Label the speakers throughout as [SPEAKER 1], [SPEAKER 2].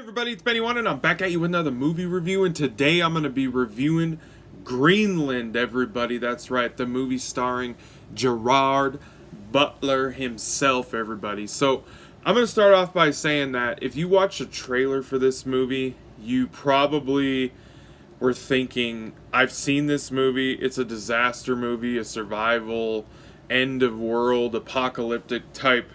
[SPEAKER 1] Everybody, it's Benny One, and I'm back at you with another movie review, and today I'm going to be reviewing Greenland, everybody. That's right, the movie starring Gerard Butler himself, everybody. So, I'm going to start off by saying that if you watch a trailer for this movie, you probably were thinking, I've seen this movie, it's a disaster movie, a survival, end of world, apocalyptic type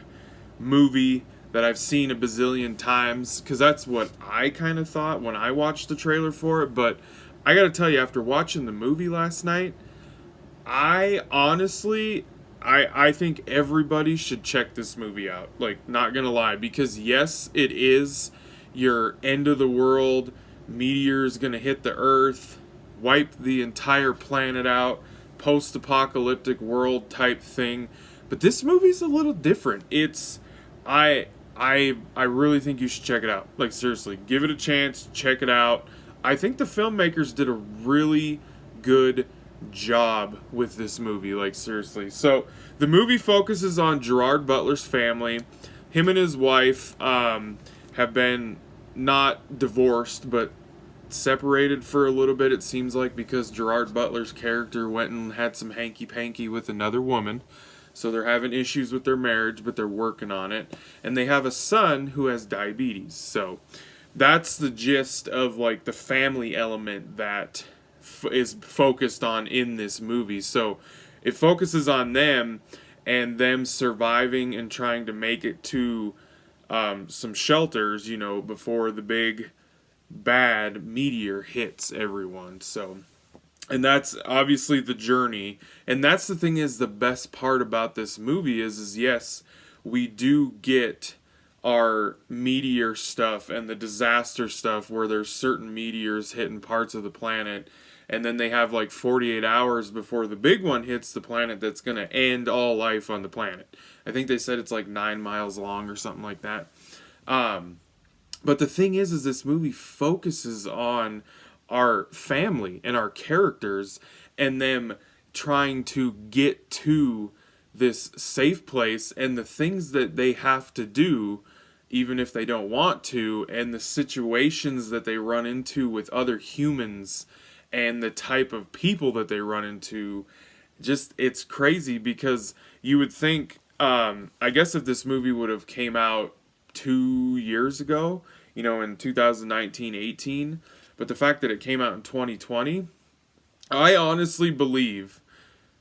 [SPEAKER 1] movie that I've seen a bazillion times, because that's what I kind of thought when I watched the trailer for it. But I gotta tell you, after watching the movie last night, I honestly, I think everybody should check this movie out. Like, not gonna lie, because yes, it is your end of the world, meteor's gonna hit the earth, wipe the entire planet out, post-apocalyptic world type thing. But this movie's a little different. I really think you should check it out. Like, seriously, give it a chance, check it out. I think the filmmakers did a really good job with this movie, like, seriously. So, the movie focuses on Gerard Butler's family. Him and his wife have been not divorced, but separated for a little bit, it seems like, because Gerard Butler's character went and had some hanky-panky with another woman. So they're having issues with their marriage, but they're working on it. And they have a son who has diabetes. So that's the gist of, like, the family element that is focused on in this movie. So it focuses on them and them surviving and trying to make it to some shelters, you know, before the big bad meteor hits everyone. So, and that's obviously the journey. And that's the thing, is the best part about this movie is yes, we do get our meteor stuff and the disaster stuff where there's certain meteors hitting parts of the planet, and then they have like 48 hours before the big one hits the planet that's going to end all life on the planet. I think they said it's like 9 miles long or something like that. But the thing is this movie focuses on our family and our characters and them trying to get to this safe place and the things that they have to do even if they don't want to, and the situations that they run into with other humans and the type of people that they run into. Just, it's crazy, because you would think, I guess if this movie would have came out 2 years ago, you know, in 2019-18, but the fact that it came out in 2020, I honestly believe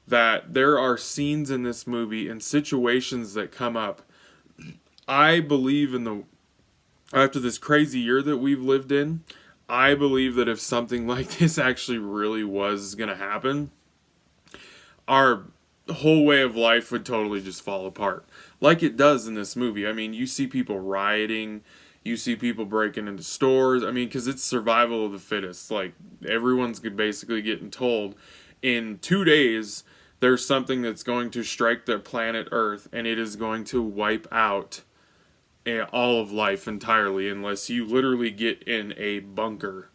[SPEAKER 1] that there are scenes in this movie and situations that come up. I believe after this crazy year that we've lived in, I believe that if something like this actually really was going to happen, our whole way of life would totally just fall apart. Like it does in this movie. I mean, you see people rioting, you see people breaking into stores. I mean, because it's survival of the fittest. Like, everyone's basically getting told, in 2 days, there's something that's going to strike the planet Earth, and it is going to wipe out all of life entirely, unless you literally get in a bunker.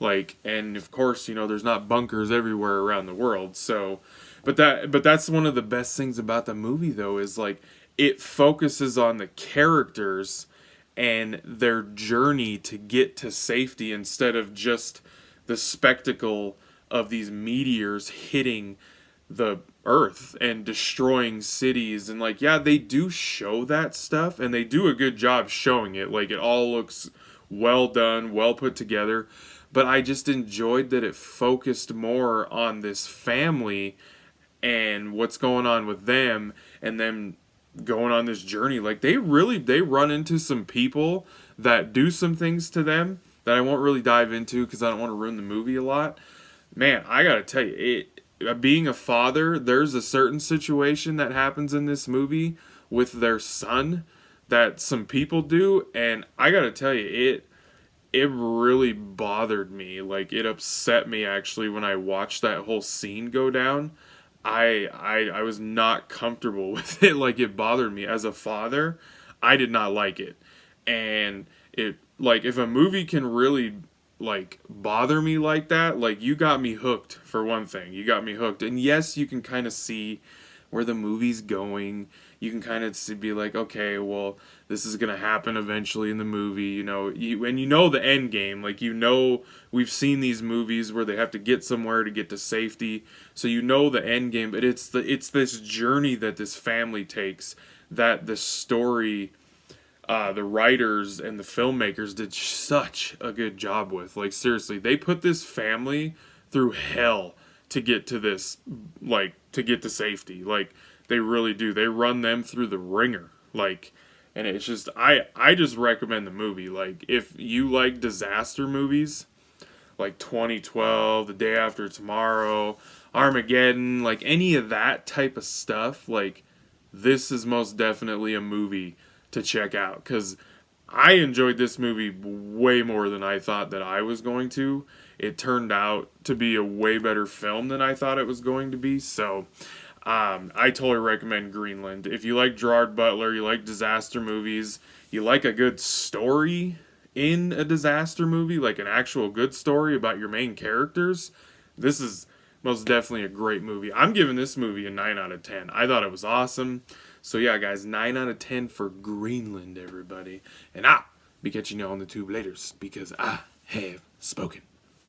[SPEAKER 1] Like, and of course, you know, there's not bunkers everywhere around the world. So, but that's one of the best things about the movie, though, is like it focuses on the characters and their journey to get to safety, instead of just the spectacle of these meteors hitting the earth and destroying cities. And like, yeah, they do show that stuff, and they do a good job showing it. Like, it all looks well done, well put together. But I just enjoyed that it focused more on this family and what's going on with them, and them going on this journey. Like, they run into some people that do some things to them that I won't really dive into because I don't want to ruin the movie a lot. Man, I gotta tell you, being a father, there's a certain situation that happens in this movie with their son that some people do, and I gotta tell you, it really bothered me. Like, it upset me, actually, when I watched that whole scene go down. I was not comfortable with it. Like, it bothered me. As a father, I did not like it. And it, like, if a movie can really, like, bother me like that, like, you got me hooked, for one thing. You got me hooked. And yes, you can kind of see where the movie's going. You can kind of be like, okay, well, this is gonna happen eventually in the movie, and you know the end game. Like, we've seen these movies where they have to get somewhere to get to safety, so you know the end game. But it's this journey that this family takes, that the story, the writers and the filmmakers did such a good job with. Like, seriously, they put this family through hell to get to this, like, to get to safety. Like, they really do. They run them through the ringer. Like, and it's just, I just recommend the movie. Like, if you like disaster movies, like 2012, The Day After Tomorrow, Armageddon, like any of that type of stuff, like, this is most definitely a movie to check out, because I enjoyed this movie way more than I thought that I was going to. It turned out to be a way better film than I thought it was going to be. So I totally recommend Greenland. If you like Gerard Butler, you like disaster movies, you like a good story in a disaster movie, like an actual good story about your main characters, this is most definitely a great movie. I'm giving this movie a 9 out of 10. I thought it was awesome. So yeah, guys, 9 out of 10 for Greenland, everybody. And I'll be catching you on the tube later, because I have spoken.